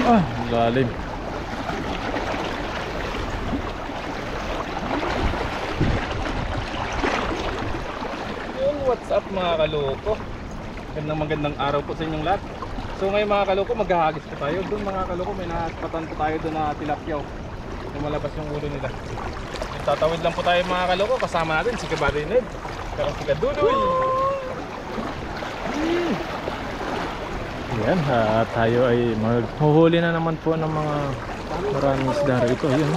Ah, lalim. What's up mga kaloko? Magandang araw po sa inyong lahat. So ngayon mga kaloko, maghahagis po tayo. Doon mga kaloko, may nakapatan po tayo doon na tilapyaw. Lumalabas yung ulo nila. Tatawid lang po tayo mga kaloko. Kasama natin si Kabady Ned, saka si Kadudoy. Yan, tayo ay maghuhuli na naman po ng mga maraming isda rito. Yun,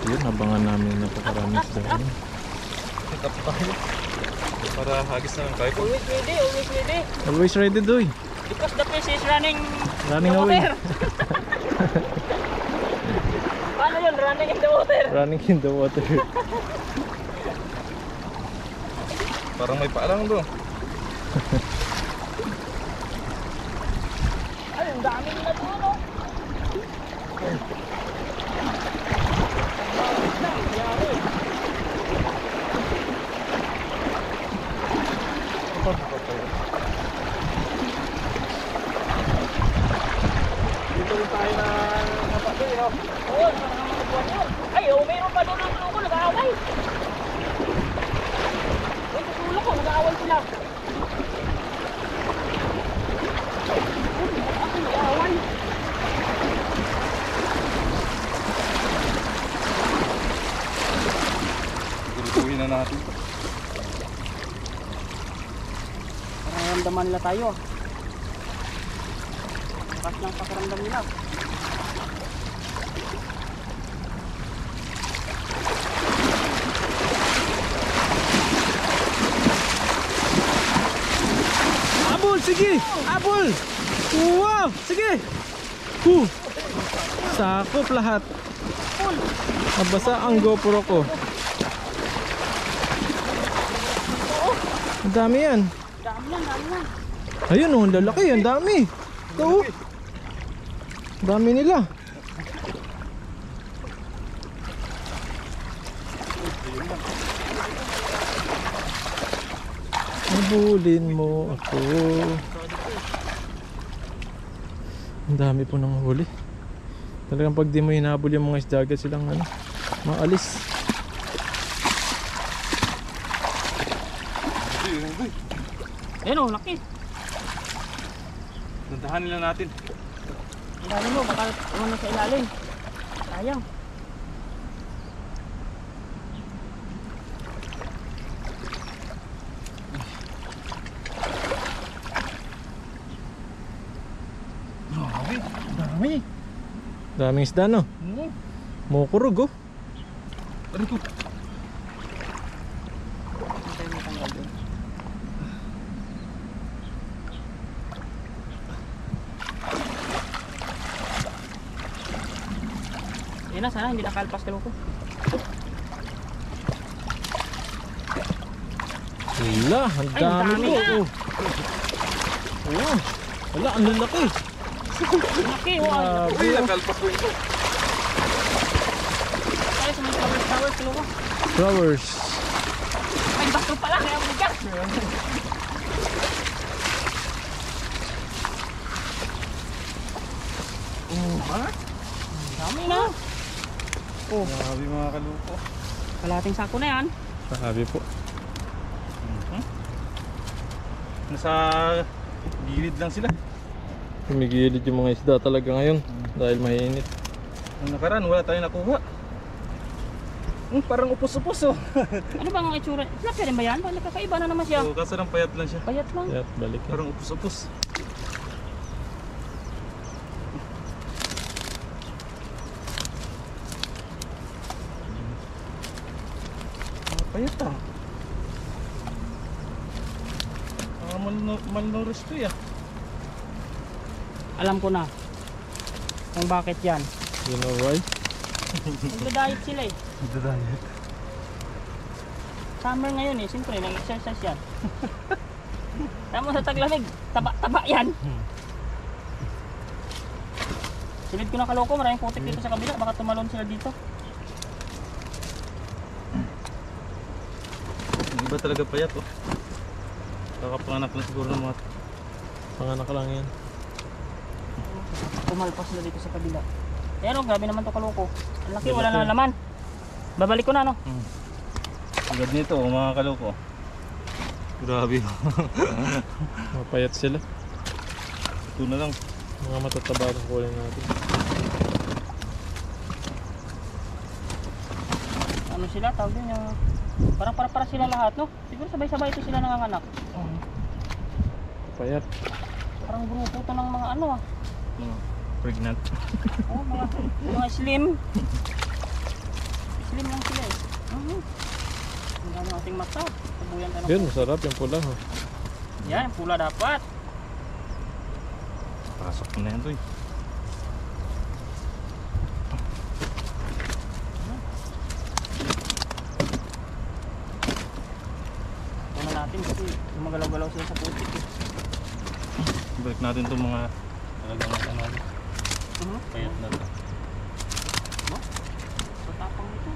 yun, abangan namin na pakaraming isda. Sit up tayo para hagis na lang tayo. Always ready, always ready. Always ready, Doy. Because the fish is running Running the away. water. Paano yun? Running in the water. Running in the water. Parang may paalang doon. Ay, ang dami nila doon, no? Dito rin tayo na napatoy, no? Oo, nakakabuan yun. Ay, oh, mayroon pa doon ang luko, nag-aaway. Uy, sa sulok ko, nag-aaway sila. Ako nag-aaway. Tuloy na natin. Nararamdaman nila tayo. Lakas ng pakiramdam nila. Abol, sige! Abol! Wow! Sige! Sakop lahat. Nabasa ang GoPro ko. Ang dami yan. Dami yan, dami yan. Ayun oh, ang lalaki, ang dami. Ito oh. Dami nila. Habulin mo ako. Ang dami po ng huli. Talagang pag di mo hinabol yung mga isda agad silang ano, maalis. Ayun o, laki. Dandahanin lang natin. Ang dami mo, baka umano sa ilalim. Sayang. Grabe, dami. Daming isda no. Mukurog oh. Ano ko? Hintay mo tanggal doon. Yan na, sana hindi nakalpas kaloko. Wala, ang Ay, ang dami dami po. nga. Oh. Oh. Wala, ang lalaki. Laki, wow. Ay, nakalpas ko ito. Tayo sa mga flowers, kaloko. Flowers. Ay, basto pala, kaya bugat. Ha? Dami na. Oh, Grabe mga kaloko. kalating sako na yan. Sabi po. Nasa gilid lang sila. Kumigilid yung mga isda talaga ngayon dahil mainit. Ang nakaraan, wala tayong nakuha. Parang upos-upos oh. Ano bang ang itsura? Tilapia rin ba yan? Bakit nakakaiba na naman siya? So, kaso lang payat lang siya. Payat lang. Kaya balik. Parang upos-upos. Payat ah. Malnourished to ya. Alam ko na kung bakit yan. You know why? Nagda-diet sila eh. Diet. Summer ngayon eh, siyempre nag-exercise yan. Tama sa taglamig, taba-taba yan. Silid ko na kaloko, maraming putik dito sa kabila, baka tumalon sila dito. Iba talaga payat oh. Kakapanganak na siguro ng mga Panganak lang yan. Pumalpas na dito sa kabila. Pero grabe naman to kaloko. Ang laki, Malaki. wala na laman. Babalik ko na, no? Agad nito mga kaloko. Grabe. Mapayat sila. Ito na lang. Mga matataba ang kulay natin. Ano sila, tawag din yung... Parang para sila lahat, no? Siguro sabay-sabay ito sila nanganganak. Payat. Parang grupo to ng mga ano, ah. Pregnant. Oh, mga slim. Slim lang sila eh. Ang dami ating mata. Sabuyan tayo. Yun, masarap yung pula. Ha? Yan, pula dapat. Pasok mo na yan to eh. Ito natin kasi gumagalaw-galaw sila sa putik eh. Balik natin itong mga talagang ano. Payat na to. Patapang ito.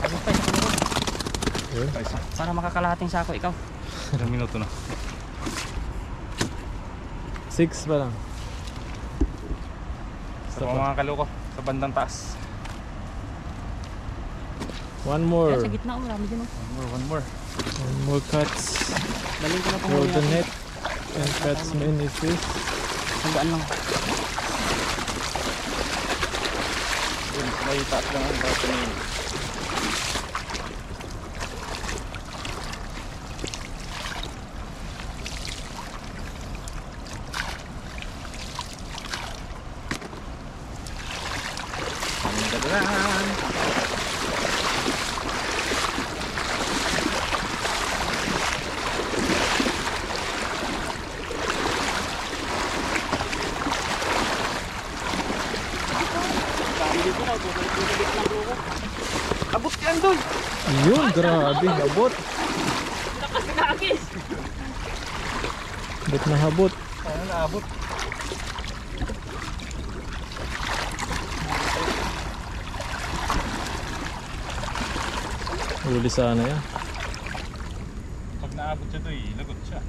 Agad pa isa kanila. Yun. Para makakalahating sako ikaw. Ilang minuto na. 6 pa lang. Sa mga kaloko, sa bandang taas. One more. Yan sa gitna, marami din oh. One more. One more cuts. Daling ko na itong Golden net. And cuts mini fish. Sandaan lang. Yun, may taas lang ang bata na yun. Ang gagalan. Dami dito na, bubalik lang bro ko. Abot yan doon! Yun, grabe. Habot. Lakas na agis! Habot na habot. Ano naabot? Huli sana yan. Pag naabot siya doon, lagot siya.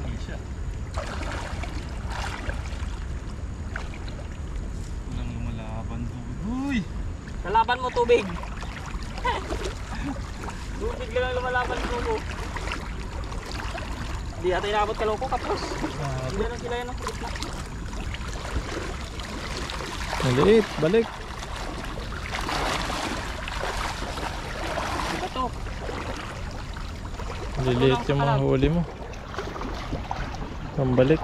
Huli siya. Walang lumalaban doon. Uy! Lalaban mo tubig. Tubig lang lumalaban bro ko. Hindi ata inabot kaloko kapos. Hindi na sila yan ang kulit na. Maliit. Balik. Diba to? Liliit yung mga huli mo. Pambalik.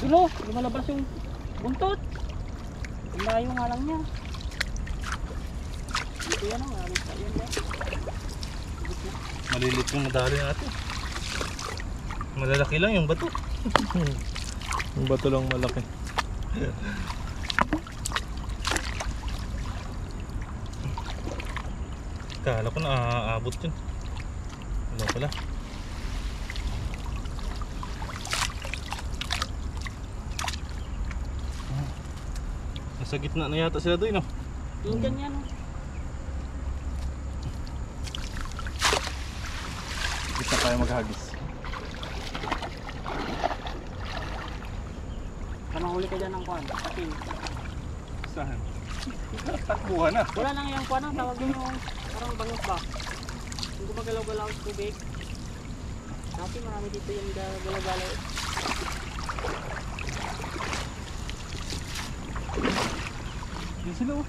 Dulo, lumalabas yung buntot. Layo nga lang niya. Dito yan ang maraming pa yan. Malilit yung madali natin. Malalaki lang yung bato. Yung bato lang malaki. Kala ko na aabot yun. Wala pala. Nasa gitna na yata sila doon, no? Yung ganyan. Oh. Gitna tayo maghagis. Kamahuli ka dyan ng kuwan. Pati. Saan? Takbuhan na. Wala nang yung kuwan. Ang tawag yung parang bangus ba? Yung gumagalaw-galaw sa tubig. Dati marami dito yung galaw-galaw. Yan sila, oh.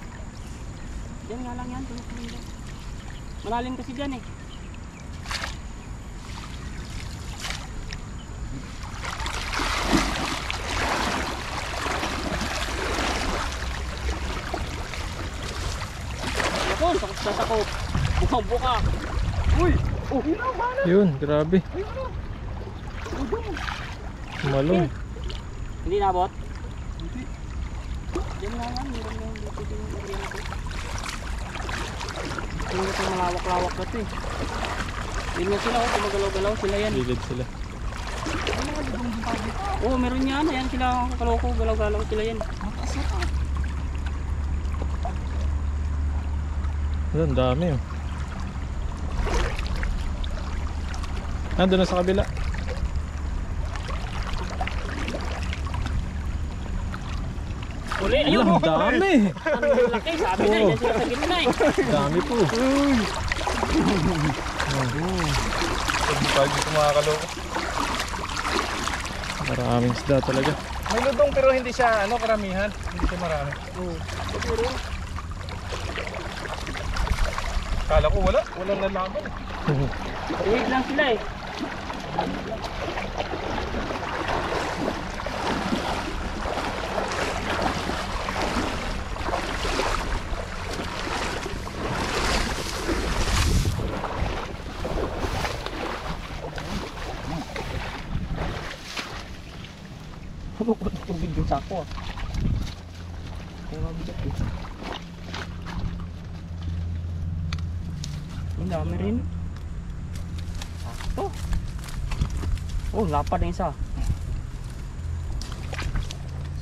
Diyan nga lang yan. Malalim kasi dyan eh. Ako, sakot sa sakot. Buka-buka. Uy! Oh, Yun, grabe. Malong. hindi nabot? Hindi. Diyan nga yan. Meron na yung dito din yung area na ito. Yung ito malawak-lawak na ito eh. Yun nga sila, gumagalaw-galaw sila yan. Lilid sila. Oo, meron yan. Ayan sila kaloko, galaw-galaw sila yan. Yun, dami. Oh. Nandun na sa kabila. Uli, Ayun, ayun. ang dami. Ang laki, sabi na, yan sila sa gitna eh. Dami po. Hindi tayo dito mga kaloko. Maraming isda talaga. May ludong pero hindi siya karamihan. Hindi siya marami. Siguro. Kala ko walang nalaman. Uwig lang sila eh. Mabukot ang tubig yung sako ah. Kaya mabigat eh. Ang dami rin. Sakto. Oh, lapad na isa.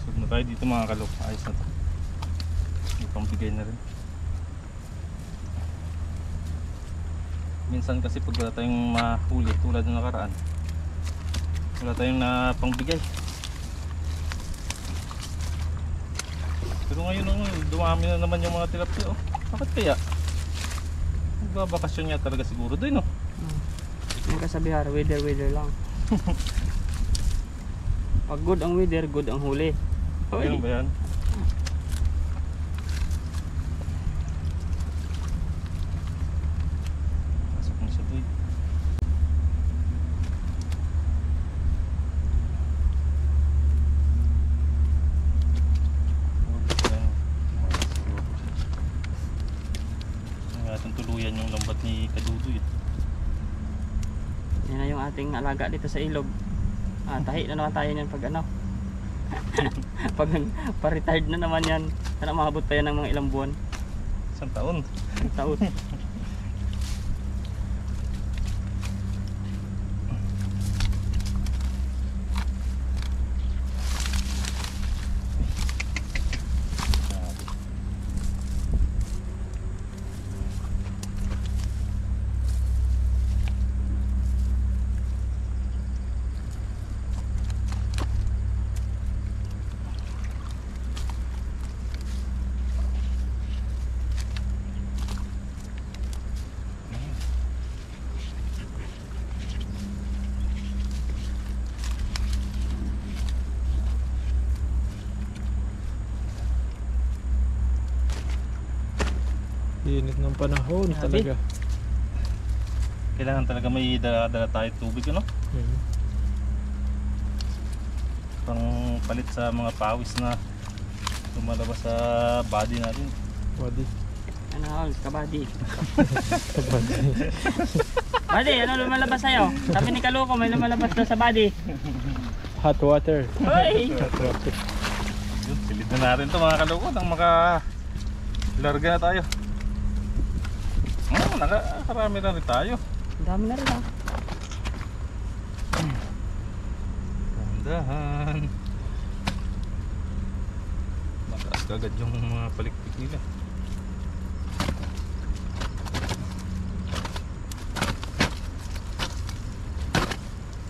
Sub na tayo dito mga kaloko. Ayos na to. May pambigay na rin. Minsan kasi pag wala tayong mahuli tulad ng nakaraan, wala tayong pangbigay. Pero ngayon dumami na naman yung mga tilapia. Oh. Bakit kaya? Magbabakasyon nga talaga siguro doon, no? Yung kasabihan, weather lang. Pag good ang weather, good ang huli. Ganun ba yan? Pasok mo siya doon. Ang atong tuluyan yung lambat ni Kadudoy. Yan na yung ating alaga dito sa ilog. Tahi na naman tayo niyan pag ano. Pag pa-retired na naman yan. Sana maabot pa yan ng mga ilang buwan. Isang taon. Taon. Init ng panahon Grabe. talaga. Kailangan talaga may dala tayo tubig, ano? Pang palit sa mga pawis na lumalabas sa body natin. Body. Ano, kabady. Bady, ano lumalabas sa'yo? Sabi ni Kaloko, may lumalabas na sa body. Hot water. Hoy! Hot water. Yun, silid na natin to mga kaloko nang makalarga na tayo. Nakakarami na rin tayo. Ang dami na rin ah. Dahan. Mataas kagad yung mga palikpik nila.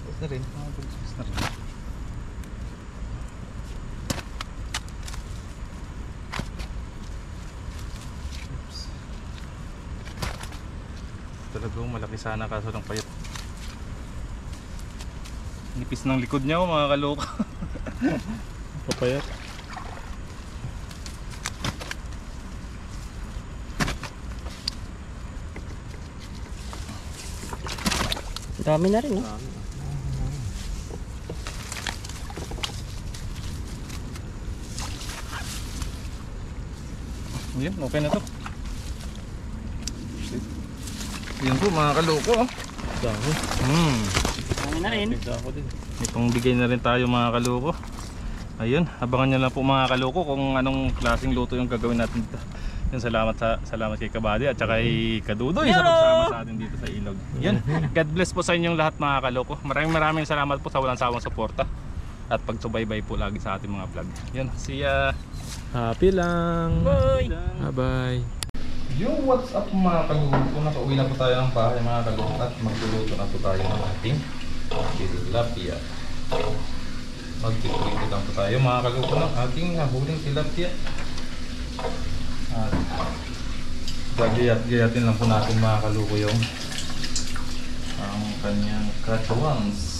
Tapos na rin, mga bulbs na rin. Oops. Talagang malaki sana kaso ng payat. Nipis ng likod niya oh, mga kaloko. Papayat. Dami na rin ah. Yan, okay na to. Yan po mga kaloko oh. Dami. Dami na rin. Tigda ako din. May pangbigay na rin tayo mga kaloko. Ayun, abangan nyo lang po mga kaloko kung anong klaseng luto yung gagawin natin dito. Yan, salamat kay Kabady at saka kay Kadudoy sa pagsama sa atin dito sa ilog. Yan, God bless po sa inyong lahat mga kaloko. Maraming salamat po sa walang sawang suporta at pagsubaybay po lagi sa ating mga vlog. Yan, see ya. Happy lang. Bye! Bye bye. Yung what's up mga kaluto, nakauwi na po tayo ng bahay mga kaluto at magluluto na po tayo ng ating tilapia. Magtitrito lang po tayo mga kaluto ng ating nahuling tilapia. At gagayat-gayatin lang po natin mga kaluto yung ang kanyang katuwans.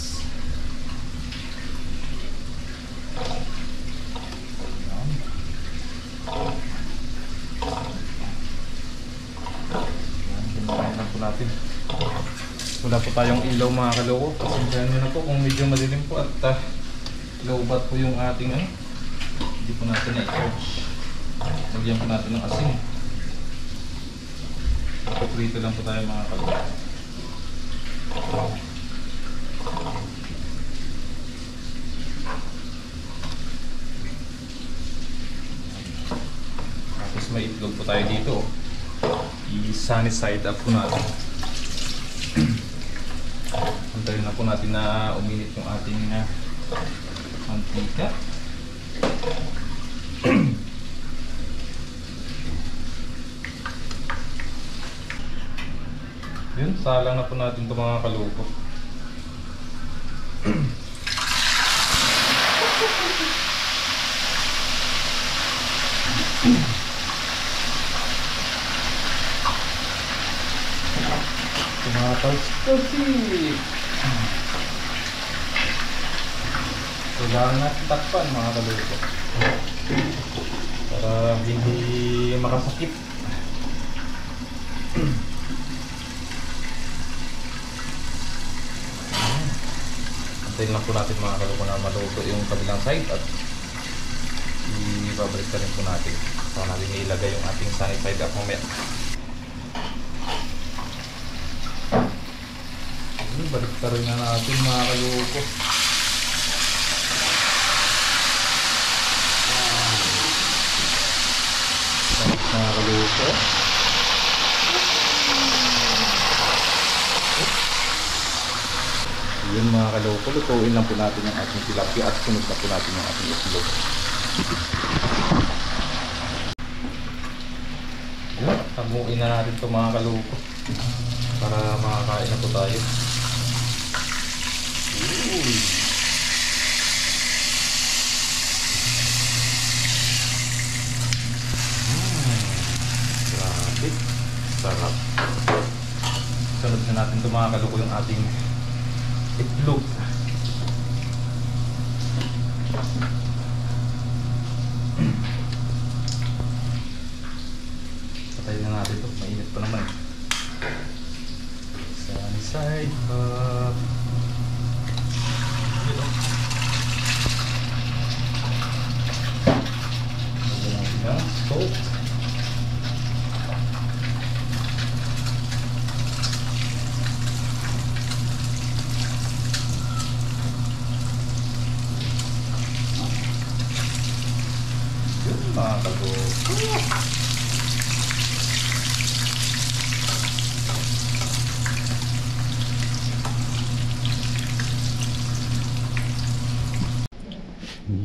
Natin. Wala po tayong ilaw mga kaloko. Pasensyahan nyo na po kung medyo madilim po at low bat po yung ating ano. Hindi po natin na-charge. Lagyan po natin ng asin. Prito lang po tayo mga kaloko. Tapos may itlog po tayo dito. I-sunny side up po natin. Antayin na po natin na uminit yung ating mantika. Yun, salang na po natin ito mga kalupo. Tumatals-tasik. Kailangan natin takpan mga kalupo para hindi makasakit. Antayin lang po natin mga kalupo na maluto yung kabilang side at ibabalik na rin po natin. Saka natin ilagay yung ating sunny side up mamaya. Balik pa rin na natin mga kalupo. Balik mga kalupo. Yun mga kalupo, lutuin lang po natin yung ating tilapia at sunod na po natin yung ating itlog. Yun, tabuin na natin ito mga kalupo para makakain na po tayo. Grabe, sarap. Sunod na natin ito mga kaluko yung ating itlog. Patayin na natin ito, mainit pa naman. Sunny side up. Salt. Yun mga kalupo.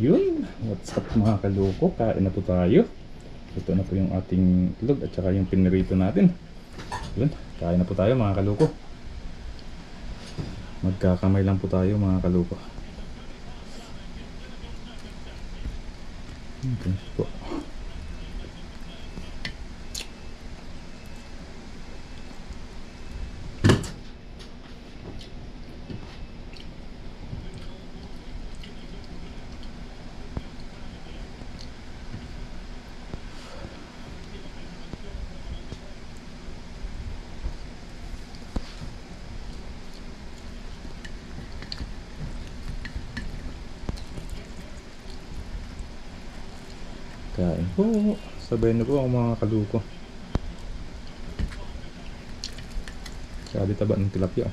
Yun, what's up mga kaluko, kain na po tayo. Ito na po yung ating itlog at saka yung pinirito natin. Yun, kain na po tayo mga kaluko. Magkakamay lang po tayo mga kaluko. Okay po. Kain po. Sabay na po ang mga kaluko. Sabi taba ng tilapia.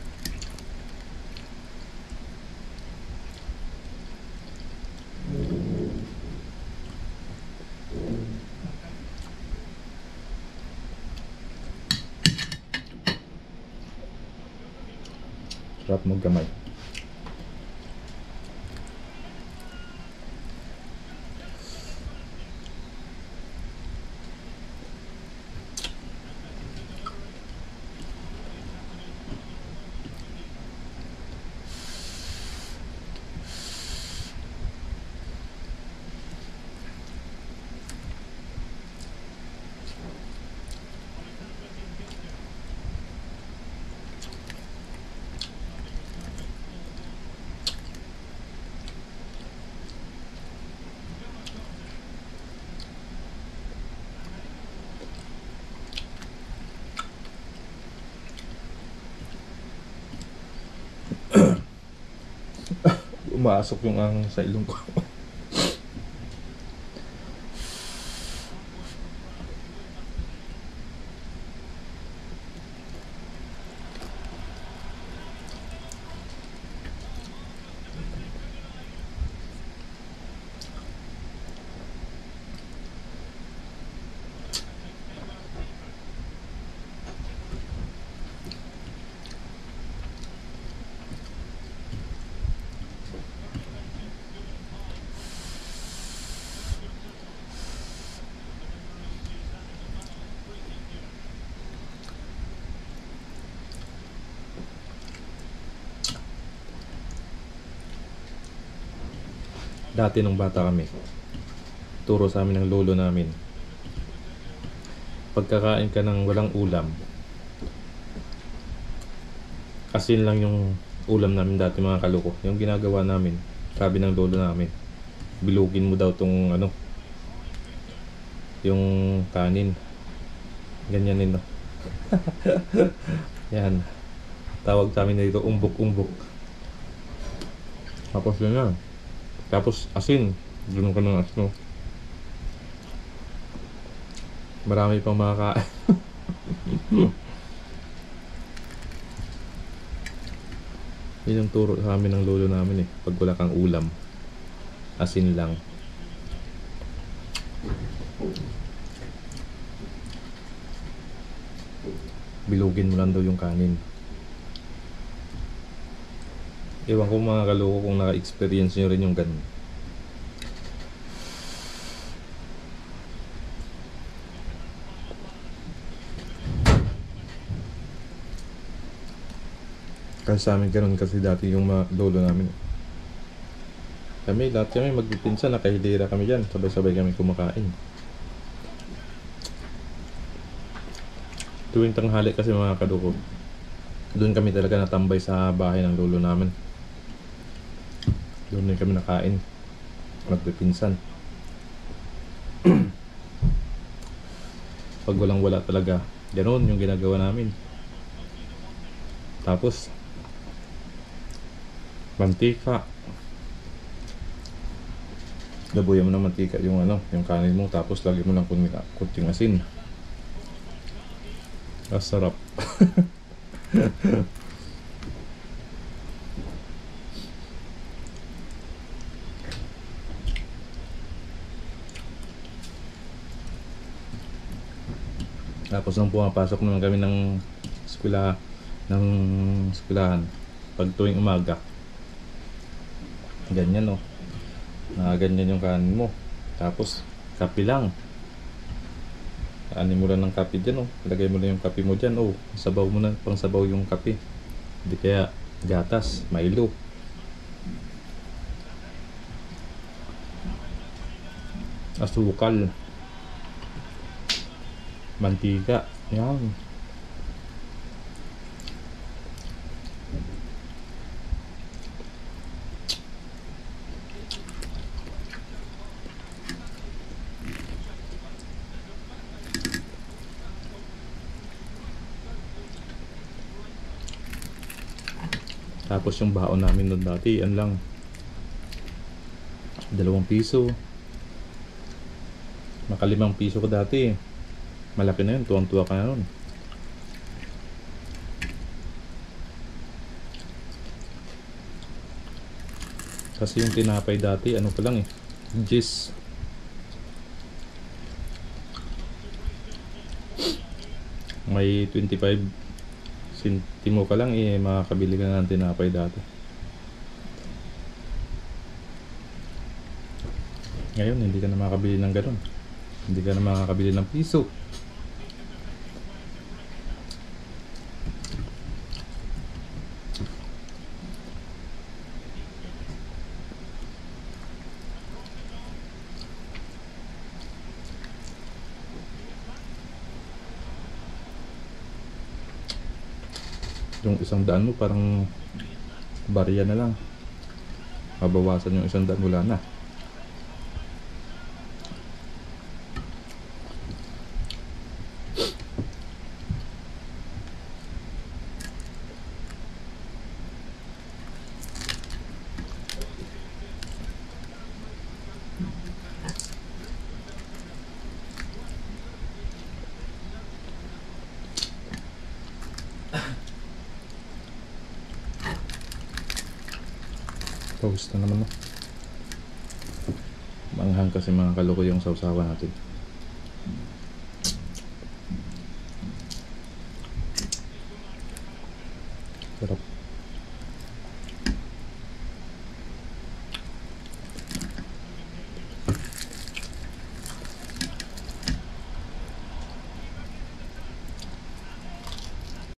Sarap magkamay. Pumasok yung ang sa ilong ko. Dati nung bata kami, turo sa amin ng lolo namin, pagkakain ka ng walang ulam, asin lang yung ulam namin dati mga kaloko. Yung ginagawa namin, sabi ng lolo namin, bilugin mo daw tong ano, yung kanin, ganyanin no. Yan, tawag sa amin dito umbok-umbok. Tapos yun na. Tapos asin, ganoon ka ng asin. Marami pang makakain. Yun yung turo sa amin ng lolo namin eh. Pag wala kang ulam, asin lang. Bilugin mo lang daw yung kanin. Ewan ko mga kaloko kung naka-experience nyo rin yung ganun. Kasi sa amin ganun kasi dati yung mga lolo namin. Lahat kami magpipinsan, nakahilira kami dyan. Sabay-sabay kami kumakain. Tuwing tanghali kasi mga kaloko, doon kami talaga natambay sa bahay ng lolo namin. Doon din kami nakain, magpipinsan. Pag walang wala talaga, ganoon yung ginagawa namin. Tapos mantika, dabuyan mo ng mantika yung ano, yung kanin mo, tapos lagi mo lang kunting asin. Sarap. Tapos nung pumapasok naman kami ng eskwelahan, pag tuwing umaga, ganyan no, ganyan yung kanin mo, tapos kape lang, anin mo lang ng kape dyan, ilagay mo lang yung kape mo dyan, sabaw mo na, pang sabaw yung kape, hindi kaya gatas, Milo. Asukal, mantika, yan. Tapos yung baon namin doon dati, yan lang, 2 piso. Maka 5 piso ko dati. Malaki na yun, tuwang-tuwa ka na nun. Kasi yung tinapay dati, ano pa lang gis. May 25 sentimo ka lang makakabili ka na ng tinapay dati. Ngayon, hindi ka na makakabili ng ganun. Hindi ka na makakabili ng piso. Yung 100 mo parang barya na lang. Mabawasan yung 100, wala na. Pause na naman, no? Manghang kasi mga kaloko yung sausawa natin. Sarap.